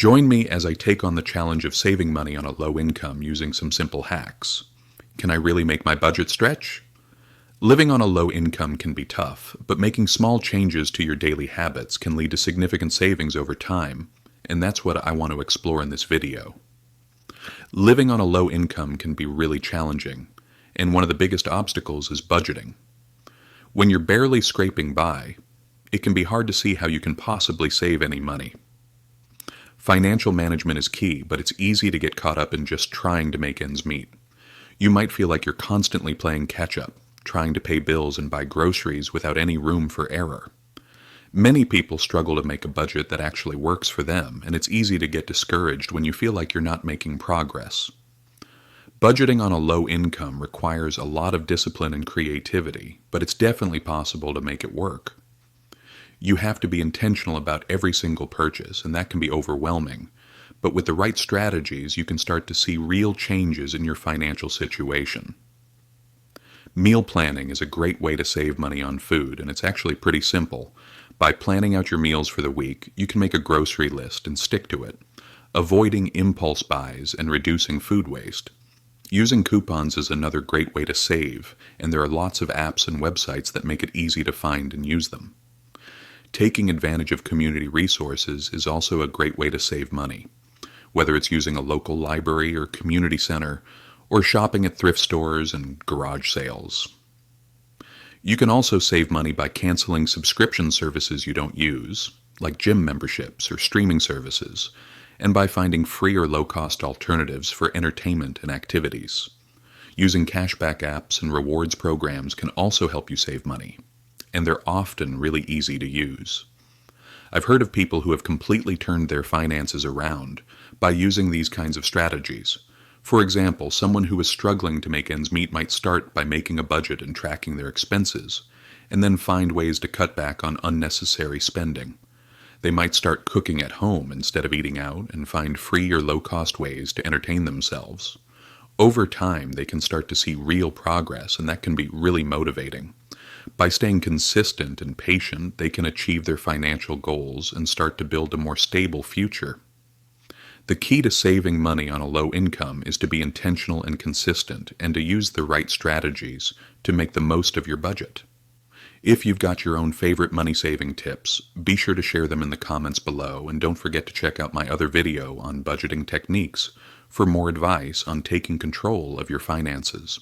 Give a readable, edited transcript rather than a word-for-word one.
Join me as I take on the challenge of saving money on a low income using some simple hacks. Can I really make my budget stretch? Living on a low income can be tough, but making small changes to your daily habits can lead to significant savings over time, and that's what I want to explore in this video. Living on a low income can be really challenging, and one of the biggest obstacles is budgeting. When you're barely scraping by, it can be hard to see how you can possibly save any money. Financial management is key, but it's easy to get caught up in just trying to make ends meet. You might feel like you're constantly playing catch-up, trying to pay bills and buy groceries without any room for error. Many people struggle to make a budget that actually works for them, and it's easy to get discouraged when you feel like you're not making progress. Budgeting on a low income requires a lot of discipline and creativity, but it's definitely possible to make it work. You have to be intentional about every single purchase, and that can be overwhelming. But with the right strategies, you can start to see real changes in your financial situation. Meal planning is a great way to save money on food, and it's actually pretty simple. By planning out your meals for the week, you can make a grocery list and stick to it, avoiding impulse buys and reducing food waste. Using coupons is another great way to save, and there are lots of apps and websites that make it easy to find and use them. Taking advantage of community resources is also a great way to save money, whether it's using a local library or community center, or shopping at thrift stores and garage sales. You can also save money by canceling subscription services you don't use, like gym memberships or streaming services, and by finding free or low-cost alternatives for entertainment and activities. Using cashback apps and rewards programs can also help you save money, and they're often really easy to use. I've heard of people who have completely turned their finances around by using these kinds of strategies. For example, someone who is struggling to make ends meet might start by making a budget and tracking their expenses, and then find ways to cut back on unnecessary spending. They might start cooking at home instead of eating out and find free or low-cost ways to entertain themselves. Over time, they can start to see real progress, and that can be really motivating. By staying consistent and patient, they can achieve their financial goals and start to build a more stable future. The key to saving money on a low income is to be intentional and consistent, and to use the right strategies to make the most of your budget. If you've got your own favorite money-saving tips, be sure to share them in the comments below, and don't forget to check out my other video on budgeting techniques for more advice on taking control of your finances.